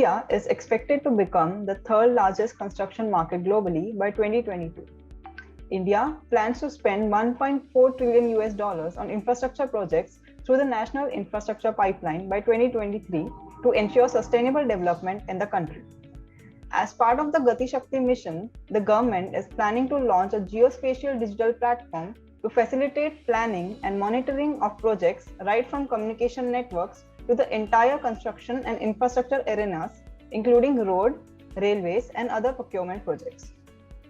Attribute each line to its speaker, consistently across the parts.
Speaker 1: India is expected to become the third largest construction market globally by 2022. India plans to spend 1.4 trillion US dollars on infrastructure projects through the National Infrastructure Pipeline by 2023 to ensure sustainable development in the country. As part of the Gati Shakti mission, the government is planning to launch a geospatial digital platform to facilitate planning and monitoring of projects right from communication networks to the entire construction and infrastructure arenas, including road, railways, and other procurement projects.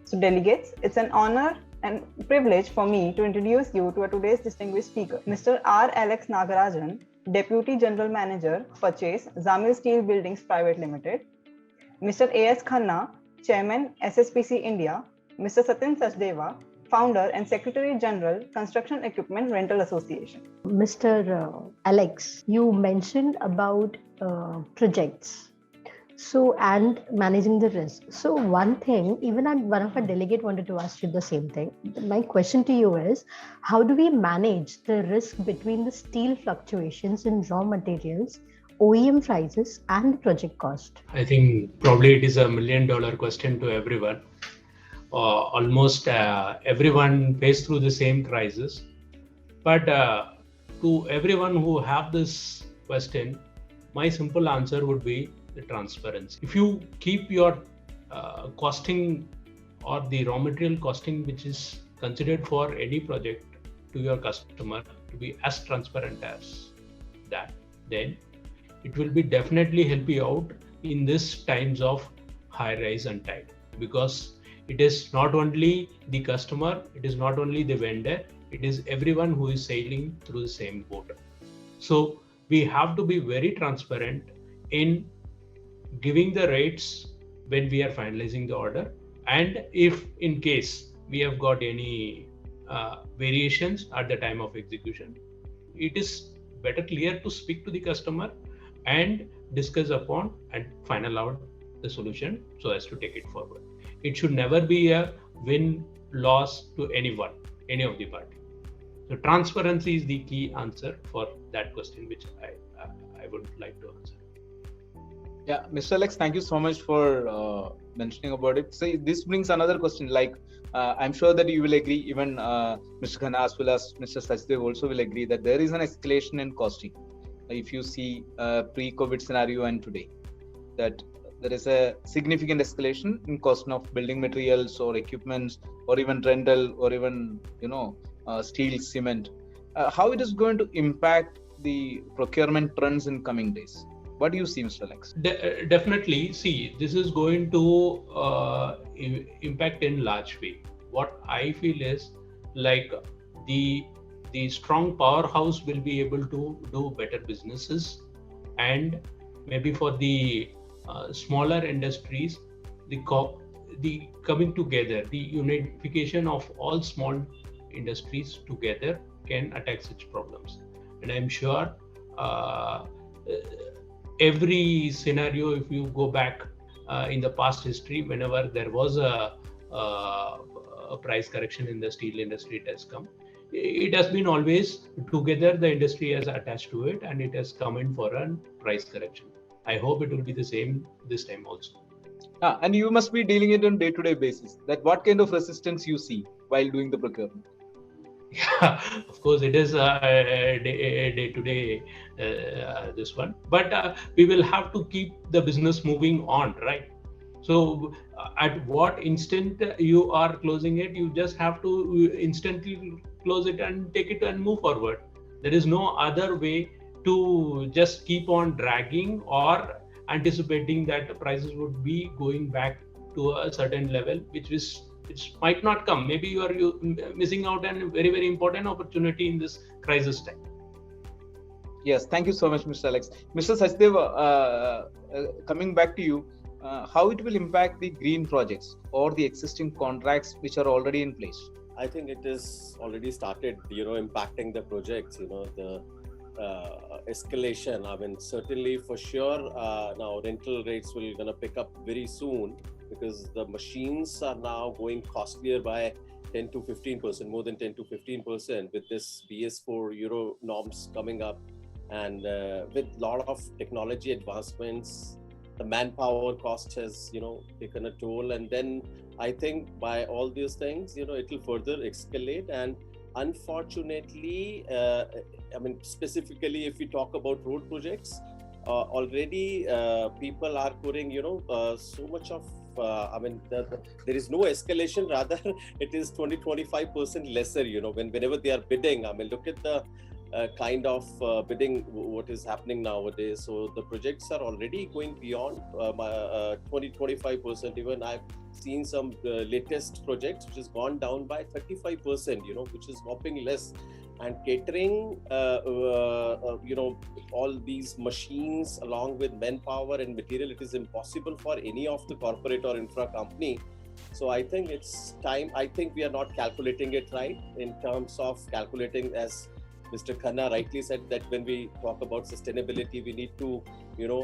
Speaker 1: So delegates, it's an honor and privilege for me to introduce you to today's distinguished speaker, Mr. R. Alex Nagarajan, Deputy General Manager, Purchase, Zamir Steel Buildings Private Limited, Mr. A.S. Khanna, Chairman, SSPC India, Mr. Satin Sachdeva, Founder and Secretary General, Construction Equipment Rental Association.
Speaker 2: Mr. Alex, you mentioned about projects. And managing the risk. So one thing, even one of our delegate wanted to ask you the same thing. My question to you is, how do we manage the risk between the steel fluctuations in raw materials, OEM prices and project cost?
Speaker 3: I think probably it is $1 million question to everyone. Almost everyone faced through the same crisis. But to everyone who have this question, my simple answer would be the transparency. If you keep your costing or the raw material costing which is considered for any project to your customer to be as transparent as that, then it will be definitely help you out in this times of high rise and tide, because it is not only the customer, it is not only the vendor, it is everyone who is sailing through the same boat. So we have to be very transparent in giving the rates when we are finalizing the order, and if in case we have got any variations at the time of execution, it is better clear to speak to the customer and discuss upon and final out the solution so as to take it forward. It should never be a win-loss to anyone, any of the party. So transparency is the key answer for that question, which I would like to answer.
Speaker 4: Yeah, Mr. Alex, thank you so much for mentioning about it. So this brings another question. Like, I'm sure that you will agree, even Mr. Khanna as well as Mr. Sachdev also will agree that there is an escalation in costing. If you see pre-COVID scenario and today, that there is a significant escalation in cost of building materials or equipments or even rental or even, steel, cement. How it is going to impact the procurement trends in coming days? What do you see, Mr. Alex?
Speaker 3: Definitely. See, this is going to impact in large way. What I feel is like the strong powerhouse will be able to do better businesses, and maybe for the smaller industries, the coming together, the unification of all small industries together can attack such problems. And I'm sure every scenario, if you go back in the past history, whenever there was a price correction in the steel industry, it has come. It has been always together, the industry has attached to it and it has come in for a price correction. I hope it will be the same this time also.
Speaker 4: And you must be dealing it on day-to-day basis. That what kind of resistance you see while doing the procurement?
Speaker 3: Yeah, of course, it is a day-to-day this one, but we will have to keep the business moving on, right? So at what instant you are closing it, you just have to instantly close it and take it and move forward. There is no other way to just keep on dragging or anticipating that the prices would be going back to a certain level, which might not come. Maybe you are missing out on a very, very important opportunity in this crisis time.
Speaker 4: Yes, thank you so much, Mr. Alex. Mr. Sachdeva, coming back to you, how it will impact the green projects or the existing contracts which are already in place?
Speaker 5: I think it is already started, impacting the projects, the escalation. I mean, certainly for sure, now rental rates will gonna pick up very soon, because the machines are now going costlier by 10 to 15%, more than 10 to 15% with this BS4 Euro norms coming up, and with a lot of technology advancements the manpower cost has, taken a toll. And then I think by all these things, it will further escalate. And unfortunately, specifically if we talk about road projects, already people are putting, so much of, there is no escalation, rather it is 20-25% lesser, whenever they are bidding. Look at the kind of bidding, what is happening nowadays. So the projects are already going beyond 20-25%. Even I've seen some latest projects which has gone down by 35%, which is whopping less. And catering, all these machines along with manpower and material, it is impossible for any of the corporate or infra company. So I think it's time. I think we are not calculating it right in terms of calculating, as Mr. Khanna rightly said, that when we talk about sustainability, we need to,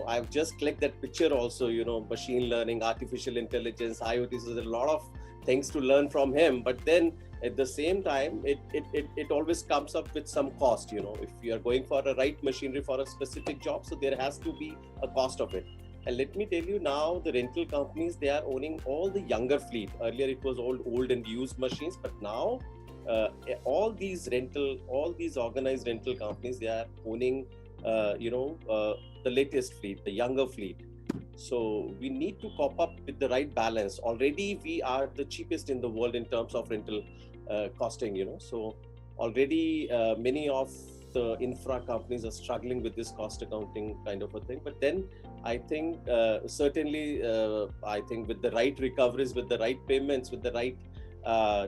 Speaker 5: I've just clicked that picture also, machine learning, artificial intelligence, IoT. So there's a lot of things to learn from him. But then at the same time, it always comes up with some cost, if you are going for a right machinery for a specific job, so there has to be a cost of it. And let me tell you now, the rental companies, they are owning all the younger fleet. Earlier it was all old and used machines, but now all these organized rental companies, they are owning, the latest fleet, the younger fleet. So we need to cop up with the right balance. Already we are the cheapest in the world in terms of rental costing, So already many of the infra companies are struggling with this cost accounting kind of a thing. But then I think certainly, I think with the right recoveries, with the right payments, with the right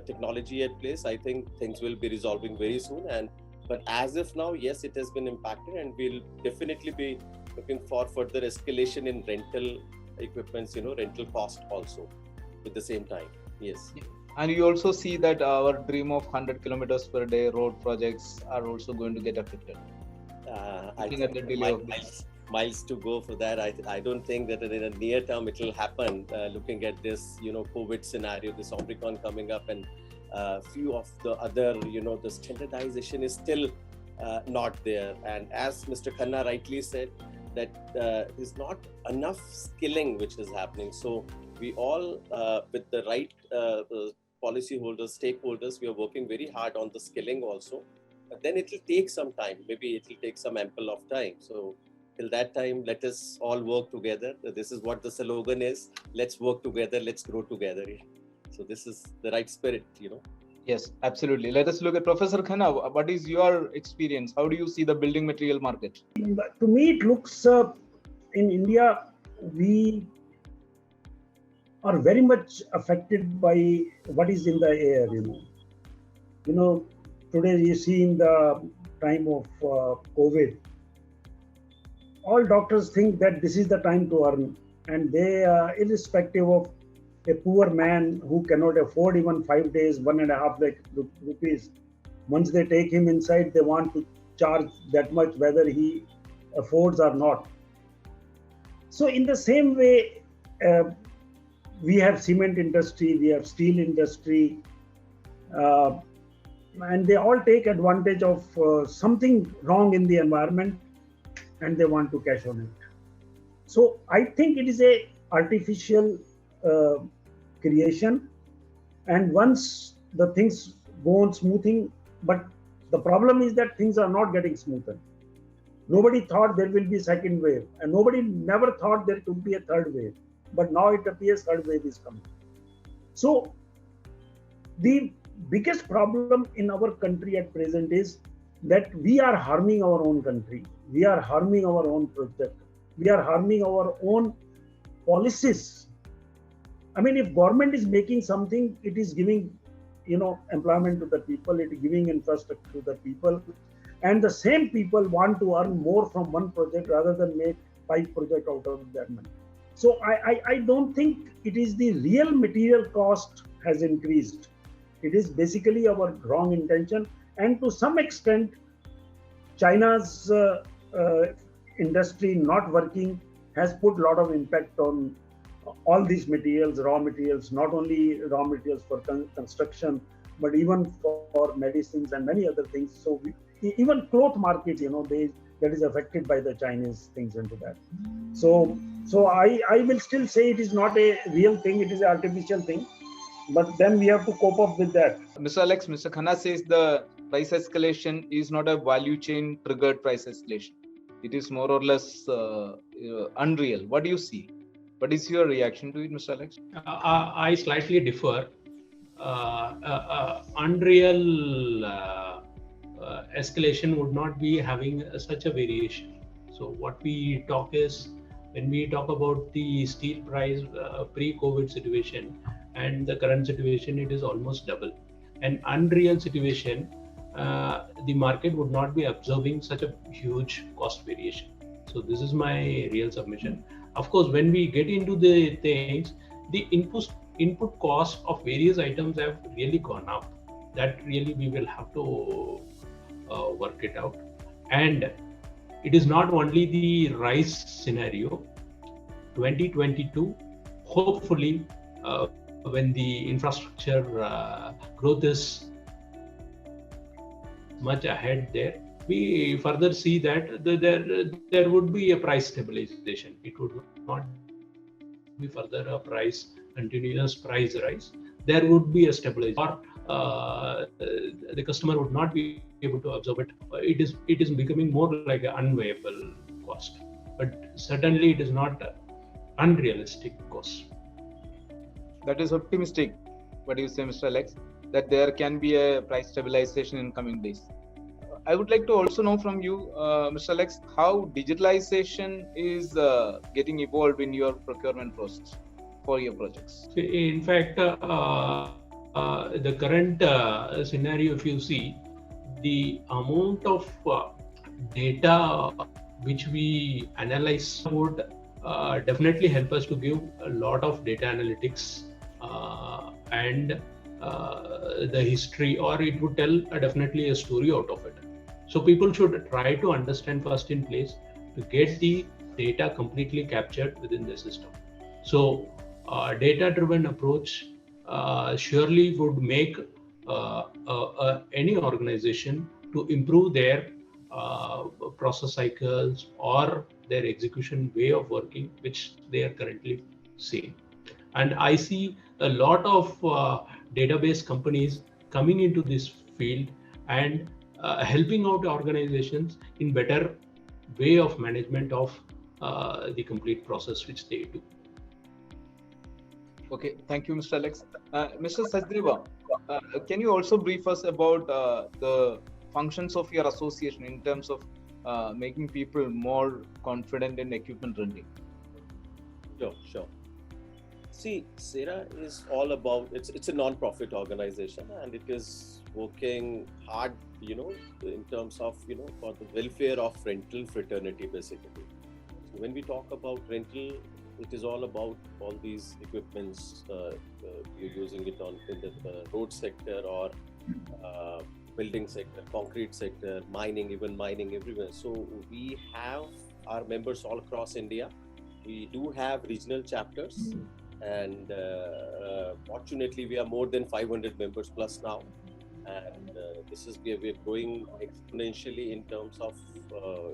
Speaker 5: technology at place, I think things will be resolving very soon. But as of now, yes, it has been impacted, and we'll definitely be looking for further escalation in rental equipments, rental cost also at the same time. Yes.
Speaker 4: And you also see that our dream of 100 kilometers per day road projects are also going to get affected.
Speaker 5: I think the delay of miles to go for that. I don't think that in a near term it will happen. Looking at this, COVID scenario, this Omicron coming up, and few of the other, the standardization is still not there. And as Mr. Khanna rightly said, that there's not enough skilling which is happening. So we all, with the right policy holders, stakeholders, we are working very hard on the skilling also. But then it will take some time. Maybe it will take some ample of time. So till that time, let us all work together. This is what the slogan is. Let's work together. Let's grow together. So this is the right spirit,
Speaker 4: Yes, absolutely. Let us look at Professor Khanna. What is your experience? How do you see the building material market?
Speaker 6: To me, it looks in India, we are very much affected by what is in the air. Today you see in the time of COVID, all doctors think that this is the time to earn, and they, irrespective of a poor man who cannot afford even 5 days, 1.5 lakh rupees, once they take him inside, they want to charge that much, whether he affords or not. So in the same way, we have cement industry, we have steel industry, and they all take advantage of something wrong in the environment, and they want to cash on it. So I think it is a artificial creation, and once the things go on smoothing, but the problem is that things are not getting smoother. Nobody thought there will be second wave, and nobody never thought there could be a third wave, but now it appears third wave is coming. So the biggest problem in our country at present is that we are harming our own country, we are harming our own project, we are harming our own policies. I mean, if government is making something, it is giving, employment to the people, it is giving infrastructure to the people, and the same people want to earn more from one project rather than make 5 projects out of that money. So I don't think it is the real material cost has increased. It is basically our wrong intention, and to some extent, China's industry not working has put a lot of impact on all these materials, raw materials, not only raw materials for construction, but even for medicines and many other things. So even cloth market, that is affected by the Chinese things into that. So I will still say it is not a real thing, it is an artificial thing, but then we have to cope up with that.
Speaker 4: Mr. Alex, Mr. Khanna says the price escalation is not a value chain triggered price escalation. It is more or less unreal. What do you see? What is your reaction to it, Mr. Alex?
Speaker 3: I slightly differ. Unreal escalation would not be having such a variation. So what we talk is, when we talk about the steel price pre-COVID situation and the current situation, it is almost double. An unreal situation, the market would not be observing such a huge cost variation. So this is my real submission. Of course, when we get into the things, the input cost of various items have really gone up. That really we will have to work it out. And it is not only the rice scenario. 2022, hopefully, when the infrastructure growth is much ahead there, we further see that there would be a price stabilization. It would not be further a continuous price rise. There would be a stabilization, or the customer would not be able to absorb it. It is becoming more like an unviable cost, but certainly it is not unrealistic cost.
Speaker 4: That is optimistic. What do you say, Mr. Alex? That there can be a price stabilization in coming days. I would like to also know from you, Mr. Alex, how digitalization is getting evolved in your procurement process for your projects.
Speaker 3: In fact, the current scenario, if you see, the amount of data which we analyze would definitely help us to give a lot of data analytics and the history, or it would tell definitely a story out of it. So people should try to understand first in place to get the data completely captured within the system. So data-driven approach surely would make any organization to improve their process cycles or their execution way of working, which they are currently seeing. And I see a lot of database companies coming into this field and helping out organizations in better way of management of the complete process which they do.
Speaker 4: Okay, thank you, Mr. Alex. Mr. Sachdeva, can you also brief us about the functions of your association in terms of making people more confident in equipment renting?
Speaker 5: Sure. See, SERA is all about, it's a non-profit organization, and it is working hard, in terms of, for the welfare of rental fraternity, basically. So when we talk about rental, it is all about all these equipments, you're using it in the road sector or building sector, concrete sector, mining everywhere. So we have our members all across India. We do have regional chapters, and fortunately we are more than 500 members plus now, and we're growing exponentially in terms of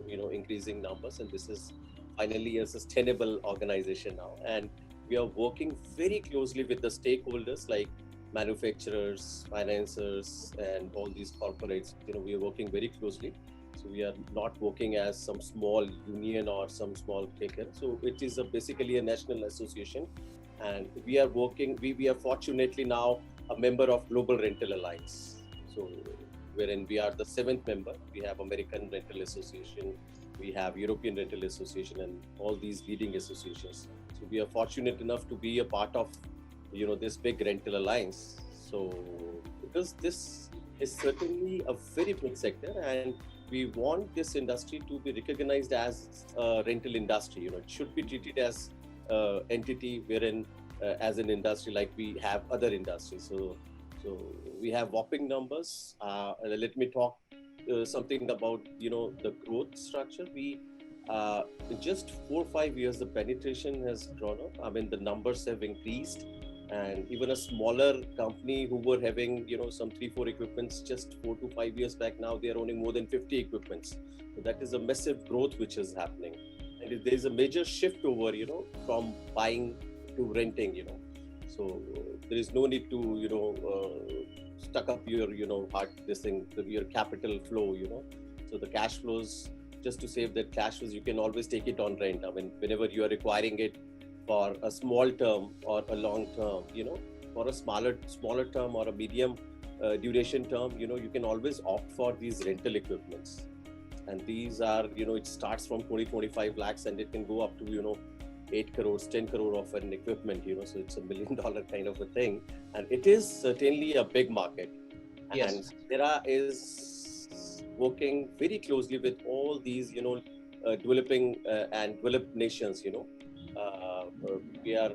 Speaker 5: increasing numbers, and this is finally a sustainable organization now. And we are working very closely with the stakeholders like manufacturers, financiers, and all these corporates. We are working very closely. So we are not working as some small union or some small taker. So it is basically a national association, and we are working. We are fortunately now a member of Global Rental Alliance. So wherein we are the 7th member. We have American Rental Association, we have European Rental Association, and all these leading associations. So we are fortunate enough to be a part of, this big rental alliance. So because this is certainly a very big sector, and we want this industry to be recognized as a rental industry. It should be treated as an entity wherein, as an industry like we have other industries. So we have whopping numbers. Let me talk something about the growth structure. We in just 4 or 5 years the penetration has grown up. I mean, the numbers have increased, And even a smaller company who were having, some 3-4 equipments just 4 to 5 years back, now they are owning more than 50 equipments. So that is a massive growth which is happening. And there is a major shift over, from buying to renting, So there is no need to, stuck up your, your capital flow, So the cash flows, just to save that cash flows, you can always take it on rent. I mean, whenever you are requiring it for a small term or a long term, for a smaller term or a medium duration term, you can always opt for these rental equipments. And these are, it starts from 20-25 lakhs and it can go up to, 8 crores, 10 crore of an equipment, so it's $1 million kind of a thing. And it is certainly a big market.
Speaker 4: Yes.
Speaker 5: And Sera is working very closely with all these, developing and developed nations, we are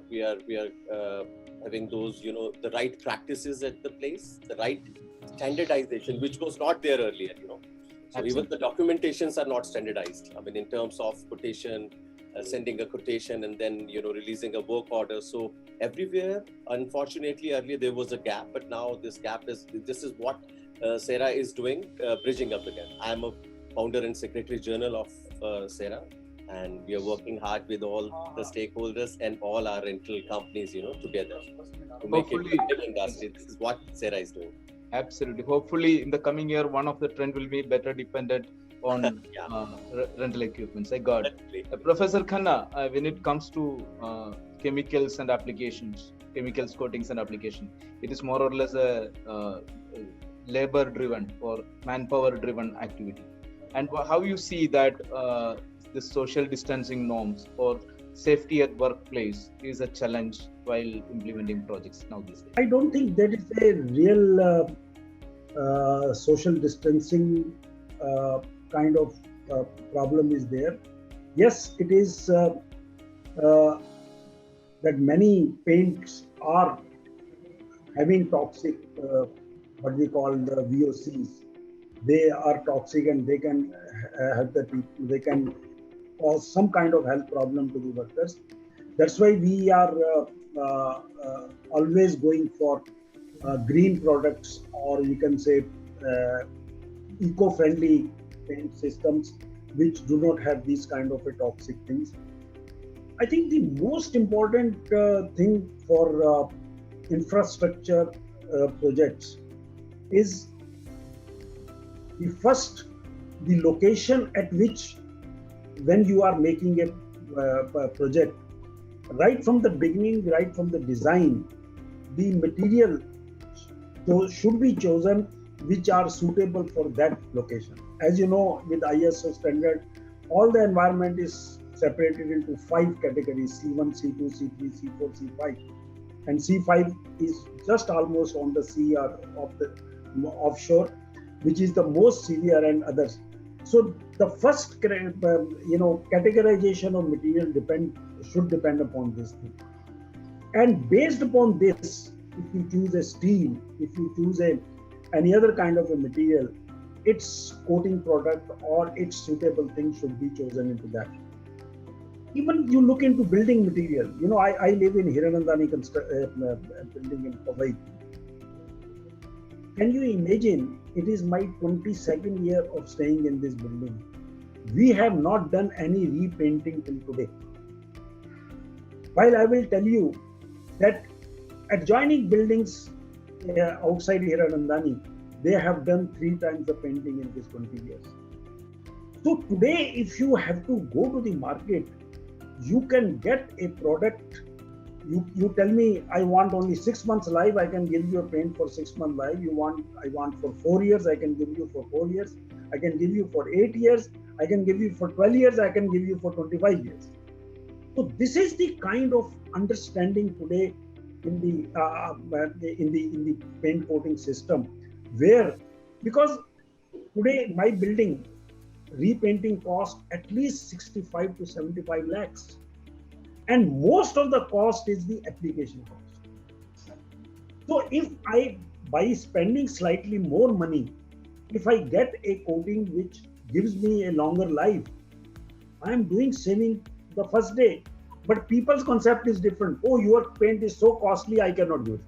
Speaker 5: having those, the right practices at the place, the right standardization, which was not there earlier, So
Speaker 4: Absolutely.
Speaker 5: even the documentations are not standardized. I mean, in terms of quotation, sending a quotation and then, releasing a work order. So everywhere, unfortunately, earlier there was a gap, but now this is what Sera is doing, bridging up again. I am a founder and secretary general of Sera. And we are working hard with all the stakeholders and all our rental companies, together to make it a big industry. This is what Sera is doing.
Speaker 4: Absolutely. Hopefully, in the coming year, one of the trend will be better dependent on rental equipments. I got it. Professor Khanna, when it comes to chemicals and applications, chemicals, coatings and application, it is more or less a labor-driven or manpower-driven activity. And how you see that the social distancing norms or safety at workplace is a challenge while implementing projects now these days?
Speaker 6: I don't think there is a real social distancing kind of problem is there. Yes, it is that many paints are having toxic, what we call the VOCs. They are toxic and they can help the people. They can cause some kind of health problem to the workers. That's why we are always going for green products, or you can say eco-friendly paint systems which do not have these kind of a toxic things. I think the most important thing for infrastructure projects is the location at which, when you are making a project, right from the beginning, right from the design, the material should be chosen which are suitable for that location. As you know, with ISO standard, all the environment is separated into 5 categories: C1, C2, C3, C4, C5. And C5 is just almost on the sea or of the offshore, which is the most severe, and others. So the first, categorization of material should depend upon this thing. And based upon this, if you choose a steel, if you choose any other kind of a material, its coating product or its suitable thing should be chosen into that. Even you look into building material. I live in Hiranandani building in Powai. Can you imagine? It is my 22nd year of staying in this building. We have not done any repainting till today. While I will tell you that adjoining buildings outside Hiranandani, they have done 3 times the painting in this 20 years. So today, if you have to go to the market, you can get a product. You tell me, I want only 6 months life, I can give you a paint for 6 months life. I want for 4 years, I can give you for 4 years. I can give you for 8 years. I can give you for 12 years. I can give you for 25 years. So this is the kind of understanding today in the paint coating system, where, because today my building repainting cost at least 65 to 75 lakhs. And most of the cost is the application cost. So if by spending slightly more money, if I get a coating which gives me a longer life, I am saving the first day. But people's concept is different. Oh, your paint is so costly, I cannot use it.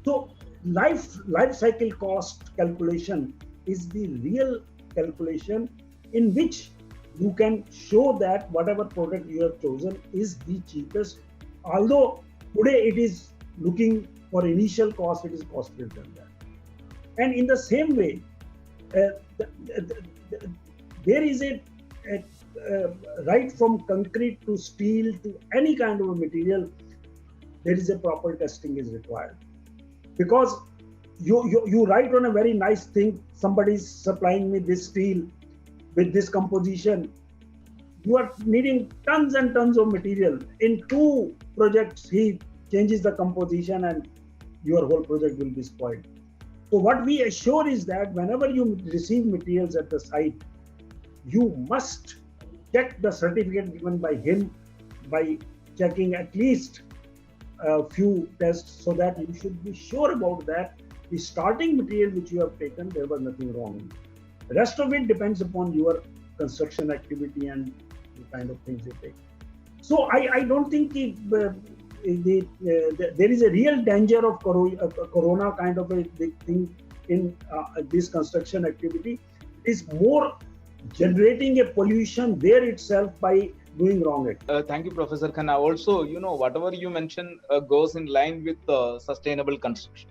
Speaker 6: So life cycle cost calculation is the real calculation in which you can show that whatever product you have chosen is the cheapest. Although today it is looking for initial cost, it is costlier than that. And in the same way, there is a right from concrete to steel to any kind of a material, there is a proper testing is required. Because you write on a very nice thing, somebody is supplying me this steel with this composition. You are needing tons and tons of material. In 2 projects, he changes the composition and your whole project will be spoiled. So what we assure is that whenever you receive materials at the site, you must check the certificate given by him by checking at least a few tests, so that you should be sure about that the starting material which you have taken, there was nothing wrong. The rest of it depends upon your construction activity and the kind of things you take. So I don't think there is a real danger of corona kind of a big thing in this construction activity. It is more generating a pollution there itself by doing wrong.
Speaker 4: Thank you, Professor Khanna. Also, whatever you mentioned goes in line with sustainable construction.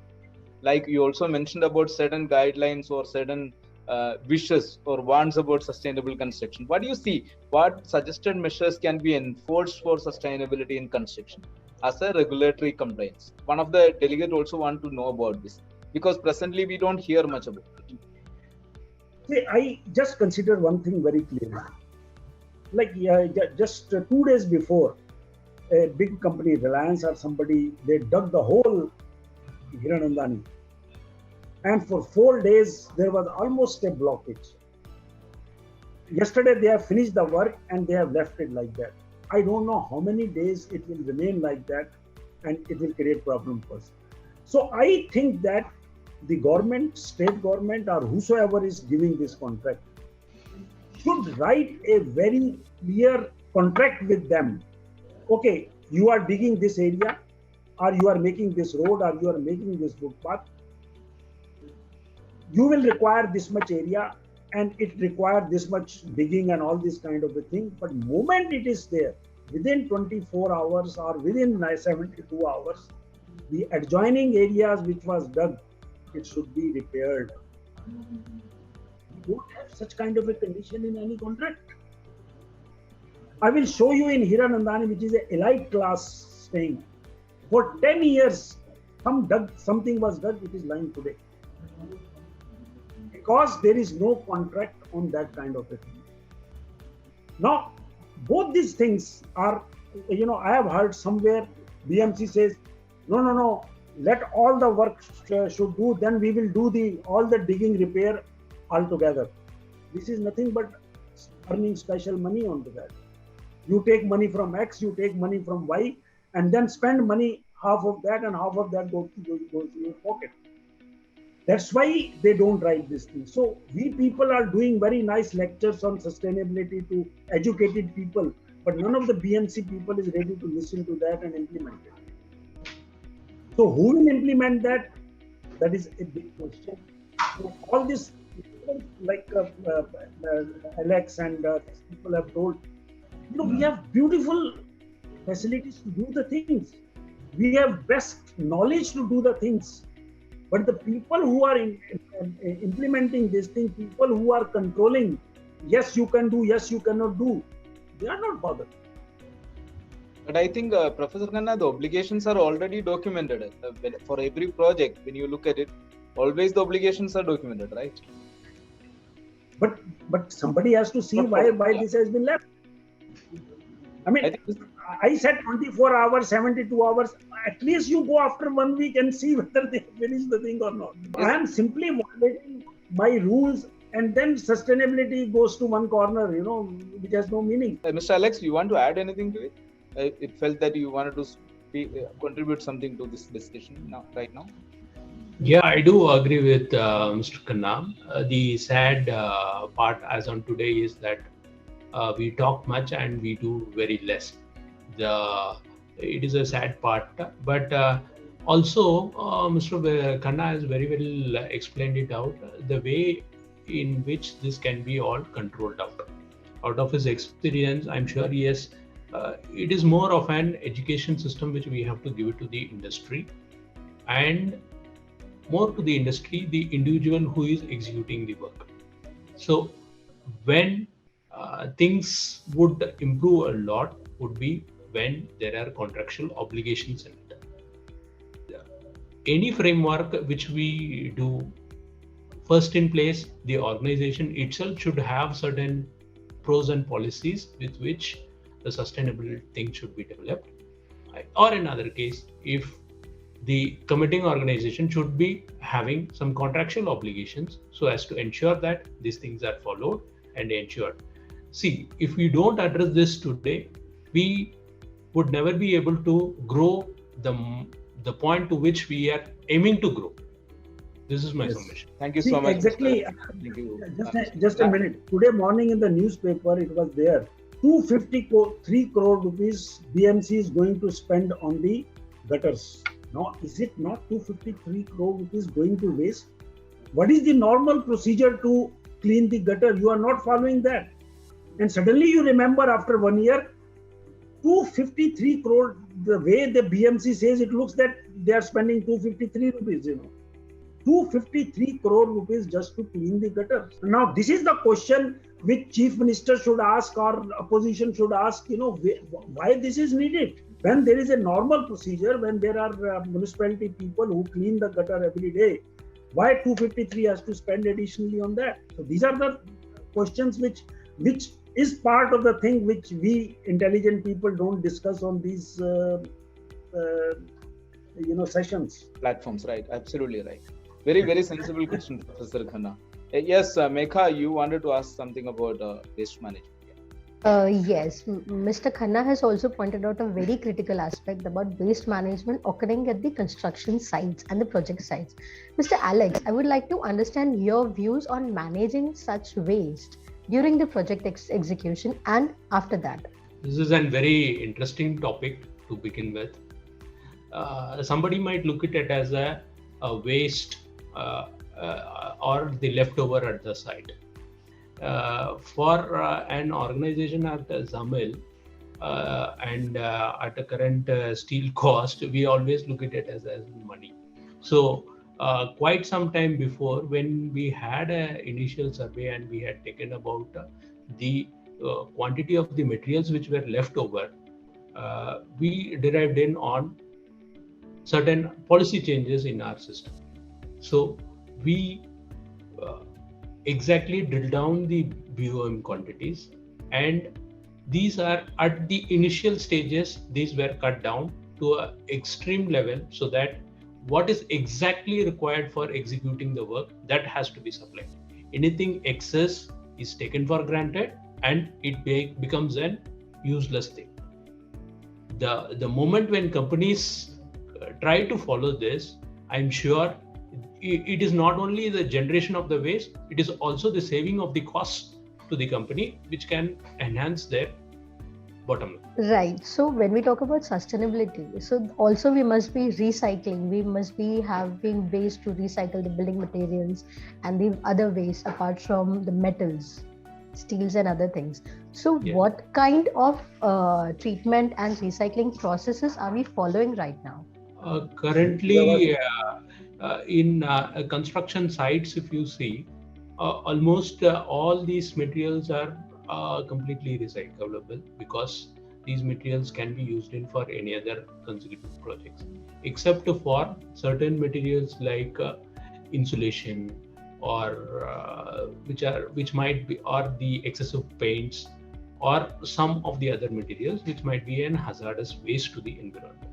Speaker 4: Like you also mentioned about certain guidelines or certain wishes or wants about sustainable construction. What do you see? What suggested measures can be enforced for sustainability in construction as a regulatory compliance? One of the delegates also want to know about this, because presently we don't hear much about it.
Speaker 6: See, I just consider one thing very clearly. Like just 2 days before, a big company, Reliance or somebody, they dug the whole Hiranandani. And for 4 days, there was almost a blockage. Yesterday, they have finished the work and they have left it like that. I don't know how many days it will remain like that, and it will create problem first. So I think that the government, state government, or whosoever is giving this contract should write a very clear contract with them. Okay, you are digging this area, or you are making this road, or you are making this footpath. You will require this much area, and it requires this much digging and all this kind of a thing. But moment it is there, within 24 hours or within 72 hours, the adjoining areas which was dug, it should be repaired. You don't have such kind of a condition in any contract. I will show you in Hiranandani, which is an elite class staying. For 10 years, something was dug, it is lying today. Because there is no contract on that kind of a thing. Now, both these things are, I have heard somewhere BMC says, no, let all the work should do, then we will do all the digging repair altogether. This is nothing but earning special money onto that. You take money from X, you take money from Y, and then spend money, half of that and half of that goes to your pocket. That's why they don't write this thing. So we people are doing very nice lectures on sustainability to educated people, but none of the BMC people is ready to listen to that and implement it. So who will implement that? That is a big question. So all this, like Alex and people have told, we have beautiful facilities to do the things. We have best knowledge to do the things. But the people who are implementing this thing, people who are controlling, yes, you can do, yes, you cannot do, they are not bothered.
Speaker 4: But I think, Professor Khanna, the obligations are already documented. For every project, when you look at it, always the obligations are documented, right?
Speaker 6: But somebody has to see why this has been left. I mean, I said 24 hours, 72 hours. At least you go after 1 week and see whether they finish the thing or not. I am simply violating my rules, and then sustainability goes to one corner, which has no meaning.
Speaker 4: Mr. Alex, you want to add anything to it? It felt that you wanted to contribute something to this discussion right now.
Speaker 3: Yeah, I do agree with Mr. Khanna. The sad part as on today is that we talk much and we do very less. It is a sad part, but also Mr. Khanna has very well explained it out, the way in which this can be all controlled out. Out of his experience, I'm sure yes, it is more of an education system which we have to give it to the industry, and more to the industry, the individual who is executing the work. So when things would improve a lot would be when there are contractual obligations in it. Any framework which we do, first in place, the organization itself should have certain pros and policies with which the sustainable thing should be developed. Or in other case, if the committing organization should be having some contractual obligations so as to ensure that these things are followed and ensured. See, if we don't address this today, we would never be able to grow the point to which we are aiming to grow. This is my summation.
Speaker 4: Thank you so much.
Speaker 6: Exactly.
Speaker 4: Thank you.
Speaker 6: Just a minute. Today morning in the newspaper, it was there. 253 crore rupees BMC is going to spend on the gutters. Now, is it not 253 crore rupees going to waste? What is the normal procedure to clean the gutter? You are not following that. And suddenly you remember after 1 year, 253 crore, the way the BMC says, it looks that they are spending 253 rupees, 253 crore rupees just to clean the gutter. Now, this is the question which Chief Minister should ask or opposition should ask, why this is needed. When there is a normal procedure, when there are municipality people who clean the gutter every day, why 253 has to spend additionally on that? So these are the questions which is part of the thing which we intelligent people don't discuss on these sessions.
Speaker 4: Platforms, right? Absolutely right. Very, very sensible question, Professor Khanna. Yes, Megha, you wanted to ask something about waste management.
Speaker 2: Yes, Mr. Khanna has also pointed out a very critical aspect about waste management occurring at the construction sites and the project sites. Mr. Alex, I would like to understand your views on managing such waste during the project execution and after that.
Speaker 3: This is a very interesting topic to begin with. Somebody might look at it as a waste or the leftover at the site. For an organization at Zamil and at the current steel cost, we always look at it as money. So quite some time before, when we had an initial survey and we had taken about the quantity of the materials which were left over, we derived in on certain policy changes in our system. So we exactly drill down the BOM quantities, and these are at the initial stages, these were cut down to an extreme level so that what is exactly required for executing the work, that has to be supplied. Anything excess is taken for granted and it becomes an useless thing. The moment when companies try to follow this, I'm sure it is not only the generation of the waste, it is also the saving of the costs to the company, which can enhance their bottom line.
Speaker 2: Right. So when we talk about sustainability, so also we must be recycling. We must be having ways to recycle the building materials and the other waste apart from the metals, steels and other things. So what kind of treatment and recycling processes are we following right now?
Speaker 3: Currently, in construction sites, if you see, almost all these materials are completely recyclable, because these materials can be used in for any other consecutive projects, except for certain materials like insulation or which might be, or the excessive paints, or some of the other materials which might be an hazardous waste to the environment.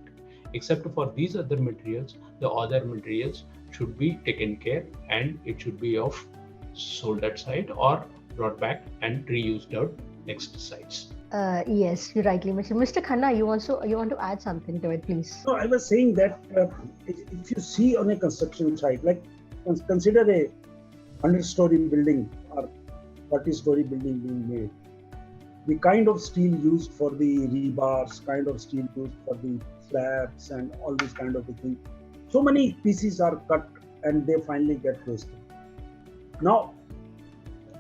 Speaker 3: Except for these other materials, the other materials should be taken care, and it should be sold at site or brought back and reused out next sites.
Speaker 2: Yes, you rightly mentioned. Mr. Khanna, you want to add something to it, please?
Speaker 6: So I was saying that if you see on a construction site, like consider a 100-story building or 40-story building being made, the kind of steel used for the rebars, kind of steel used for the slabs and all these kind of things. So many pieces are cut and they finally get wasted. Now,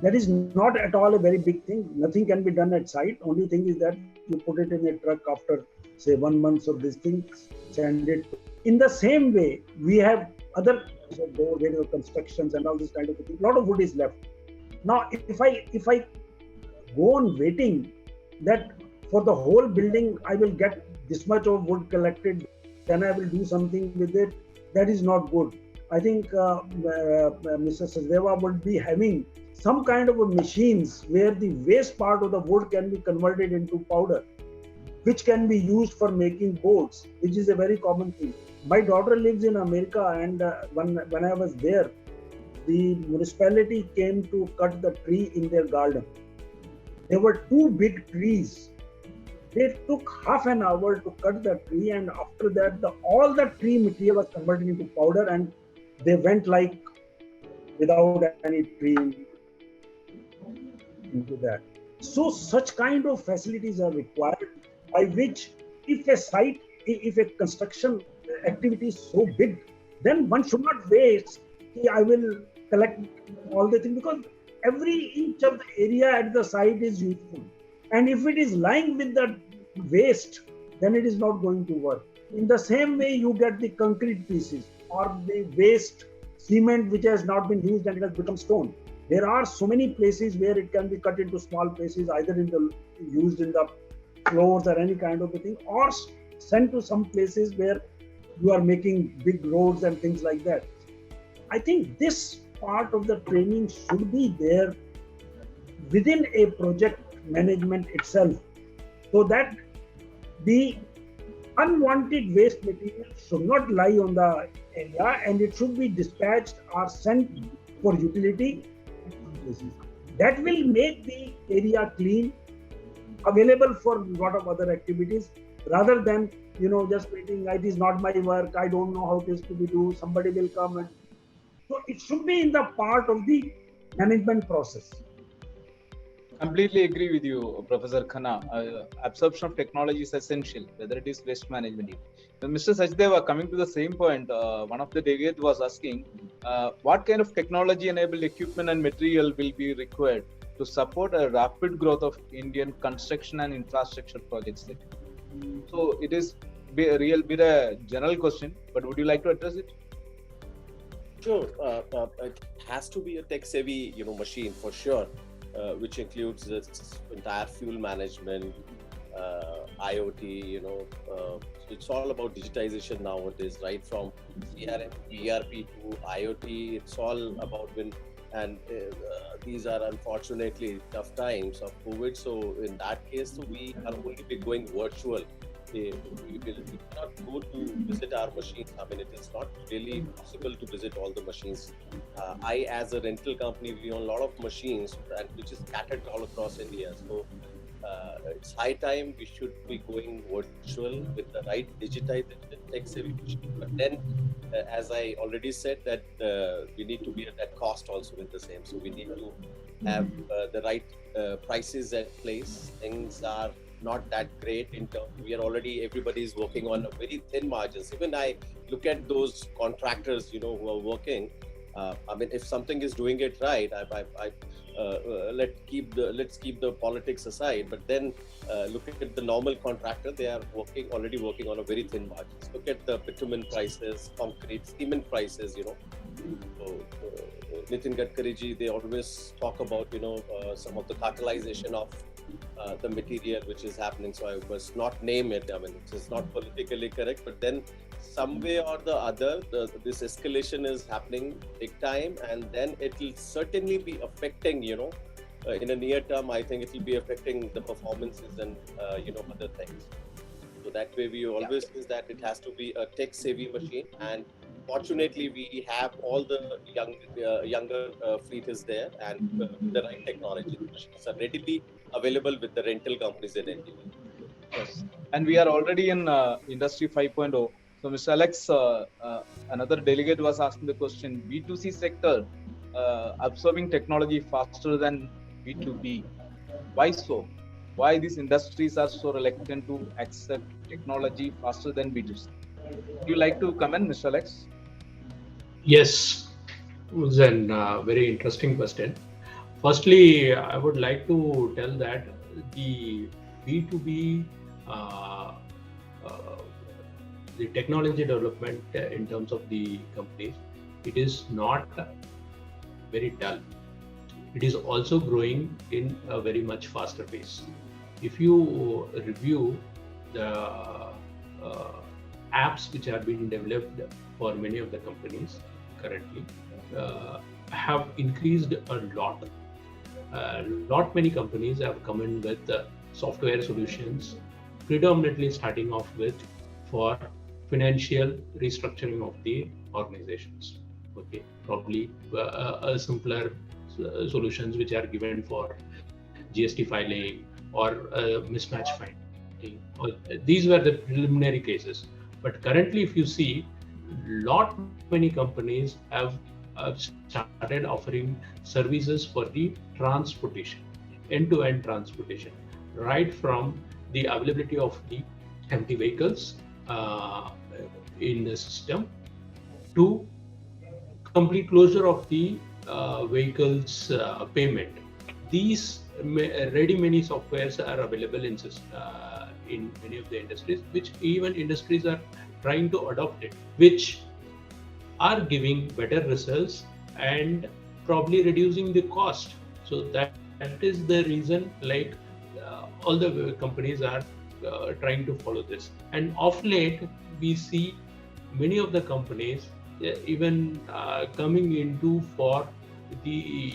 Speaker 6: that is not at all a very big thing. Nothing can be done at site. Only thing is that you put it in a truck after say 1 month of this thing, send it. In the same way, we have other constructions and all this kind of thing. A lot of wood is left. Now, if I go on waiting that for the whole building I will get this much of wood collected, then I will do something with it, that is not good. I think Mr. Sachdeva would be having some kind of a machines where the waste part of the wood can be converted into powder, which can be used for making boards, which is a very common thing. My daughter lives in America, and when I was there, the municipality came to cut the tree in their garden. There were 2 big trees. They took half an hour to cut the tree, and after that, all the tree material was converted into powder, and they went like without any tree into that. So such kind of facilities are required, by which if a construction activity is so big, then one should not waste. I will collect all the things, because every inch of the area at the site is useful. And if it is lying with the waste, then it is not going to work. In the same way, you get the concrete pieces or the waste cement which has not been used and it has become stone. There are so many places where it can be cut into small pieces, either used in the floors or any kind of a thing, or sent to some places where you are making big roads and things like that. I think this part of the training should be there within a project management itself, so that the unwanted waste material should not lie on the area and it should be dispatched or sent for utility. That will make the area clean, available for a lot of other activities, rather than just waiting. It is not my work, I don't know how it is to be done, somebody will come. And so it should be in the part of the management process.
Speaker 4: Completely agree with you, Professor Khanna. Absorption of technology is essential, whether it is waste management. Mr. Sachdeva, coming to the same point, one of the delegates was asking, what kind of technology-enabled equipment and material will be required to support a rapid growth of Indian construction and infrastructure projects? So it is a general question, but would you like to address it?
Speaker 5: Sure. It has to be a tech-savvy, machine for sure. Which includes this entire fuel management, IoT, it's all about digitization nowadays, right? From CRM, ERP to IoT, it's all about these are unfortunately tough times of COVID. So in that case, we are only be going virtual. We cannot go to visit our machines. I mean, it is not really possible to visit all the machines. I, as a rental company, we own a lot of machines, and which is scattered all across India. So it's high time we should be going virtual with the right digitized tech-savvy machine. But then, as I already said, that we need to be at that cost also with the same. So we need to have the right prices at place. Things are not that great in terms. Everybody is working on a very thin margins. Even I look at those contractors, who are working. I mean, if something is doing it right, let's keep the politics aside. But then look at the normal contractor; they are already working on a very thin margins. Look at the bitumen prices, concrete, cement prices. So, Nitin Gadkari ji, they always talk about some of the cartelization of the material which is happening. So I must not name it. I mean, it is not politically correct, but then some way or the other, this escalation is happening big time, and then it will certainly be affecting, in a near term, I think it will be affecting the performances and, other things. So that way we always is that it has to be a tech-savvy machine, and fortunately we have all the younger fleet is there, and the right technology. The machines are readily available with the rental companies in India.
Speaker 4: Yes, and we are already in Industry 5.0. So, Mr. Alex, another delegate was asking the question: B2C sector absorbing technology faster than B2B. Why so? why these industries are so reluctant to accept technology faster than B2C. Would you like to comment, Mr. Alex?
Speaker 3: Yes, it was a very interesting question. Firstly, I would like to tell that the B2B, uh, uh, the technology development in terms of the companies, it is not very dull. It is also growing in a very much faster pace. If you review the apps which are being developed for many of the companies currently, have increased a lot. Not many companies have come in with software solutions, predominantly starting off with for financial restructuring of the organizations. Okay, probably a simpler solutions which are given for GST filing or mismatch finding. These were the preliminary cases. But currently, if you see, lot many companies have started offering services for the transportation, end-to-end transportation, right from the availability of the empty vehicles in the system to complete closure of the vehicles payment. These ready-many softwares are available in many of the industries, which even industries are trying to adopt it, which are giving better results and probably reducing the cost. So that is the reason, like all the companies are trying to follow this. And of late, we see many of the companies even coming into for the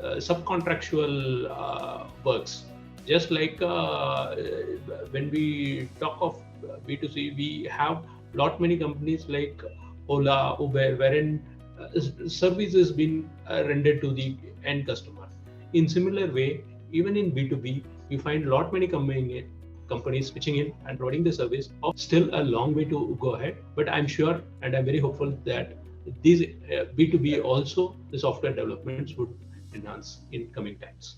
Speaker 3: subcontractual works. Just like when we talk of B2C, we have lot many companies like Ola, Uber, wherein service has been rendered to the end customer. In similar way, even in B2B, we find lot many companies switching in and providing the service. Still a long way to go ahead, but I'm sure and I'm very hopeful that these B2B also the software developments would enhance in coming times.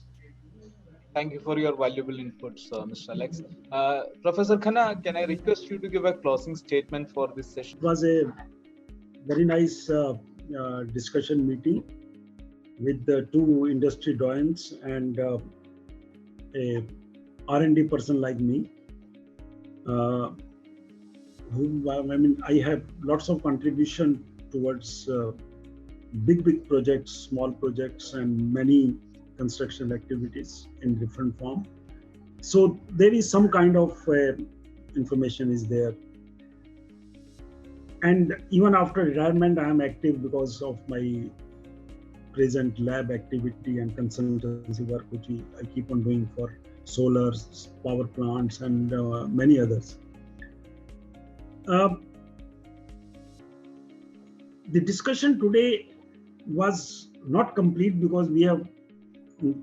Speaker 4: Thank you for your valuable inputs, Mr. Alex. Professor Khanna, can I request you to give a closing statement for this session?
Speaker 6: It was a very nice discussion meeting with the two industry doyens and a R&D person like me. I have lots of contribution towards big projects, small projects, and many construction activities in different form. So there is some kind of information is there. And even after retirement, I am active because of my present lab activity and consultancy work, which I keep on doing for solar, power plants, and many others. The discussion today was not complete because we have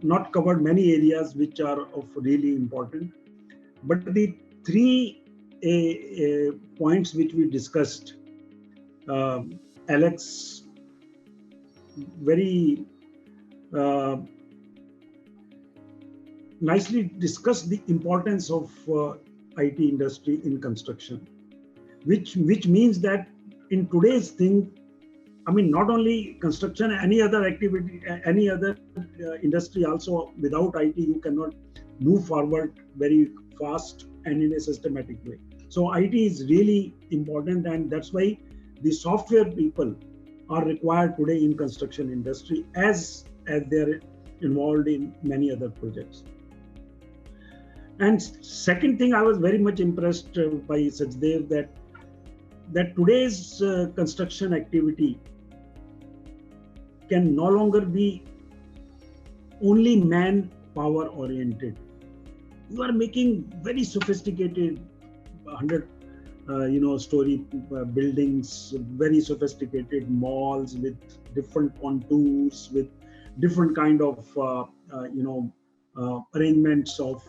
Speaker 6: not covered many areas which are of really important. But the three points which we discussed, Alex very nicely discussed the importance of IT industry in construction, which means that in today's thing, I mean, not only construction, any other activity, any other industry also, without IT, you cannot move forward very fast and in a systematic way. So IT is really important, and that's why the software people are required today in construction industry as they're involved in many other projects. And second thing, I was very much impressed by Sachdev that today's construction activity can no longer be only manpower oriented. You are making very sophisticated 100-story buildings, very sophisticated malls with different contours, with different kind of arrangements of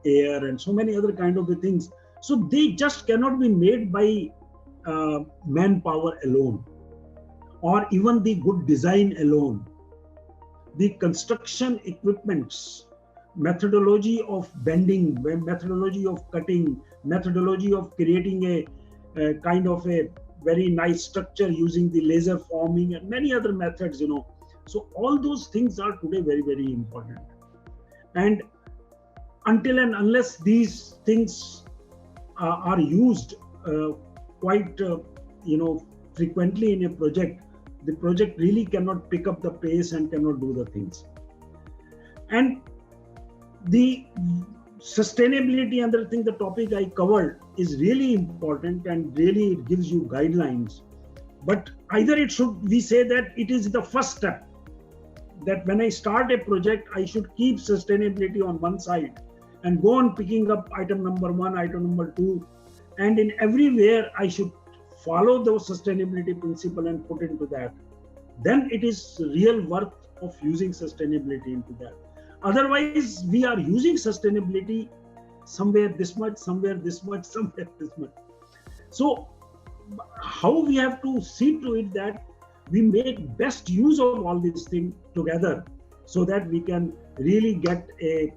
Speaker 6: air and so many other kind of the things. So they just cannot be made by manpower alone, or even the good design alone. The construction equipments methodology of bending, methodology of cutting, methodology of creating a kind of a very nice structure using the laser forming and many other methods, So all those things are today very, very important. And until and unless these things are used quite, frequently in a project, the project really cannot pick up the pace and cannot do the things. And the sustainability, and the thing, the topic I covered is really important and really it gives you guidelines. But either we say that it is the first step, that when I start a project, I should keep sustainability on one side and go on picking up item number 1, item number 2, and in everywhere I should follow the sustainability principle and put into that. Then it is real worth of using sustainability into that. Otherwise, we are using sustainability somewhere this much, somewhere this much, somewhere this much. So how we have to see to it that we make best use of all these things together so that we can really get a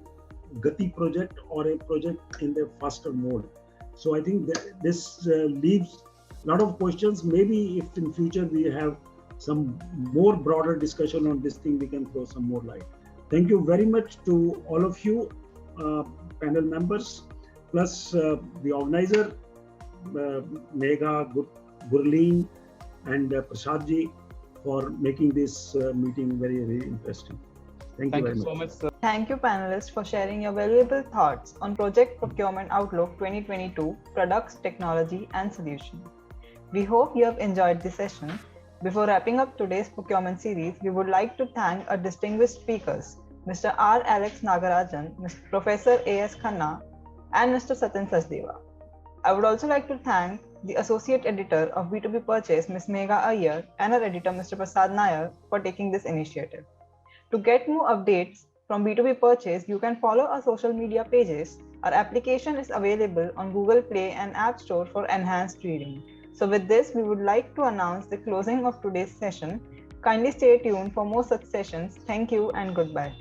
Speaker 6: Gati project or a project in the faster mode. So I think that this leaves a lot of questions. Maybe if in future we have some more broader discussion on this thing, we can throw some more light. Thank you very much to all of you panel members, plus the organizer, Megha, Gurleen and Prasadji, for making this meeting very, very interesting. Thank you very much.
Speaker 4: So much, sir.
Speaker 1: Thank you, panelists, for sharing your valuable thoughts on Project Procurement Outlook 2022, Products, Technology and Solutions. We hope you have enjoyed this session. Before wrapping up today's procurement series, we would like to thank our distinguished speakers, Mr. R. Alex Nagarajan, Mr. Professor A.S. Khanna, and Mr. Satyan Sachdeva. I would also like to thank the Associate Editor of B2B Purchase, Ms. Megha Iyer, and our Editor, Mr. Prasad Nair, for taking this initiative. To get more updates from B2B Purchase, you can follow our social media pages. Our application is available on Google Play and App Store for enhanced reading. So with this, we would like to announce the closing of today's session. Kindly stay tuned for more such sessions. Thank you and goodbye.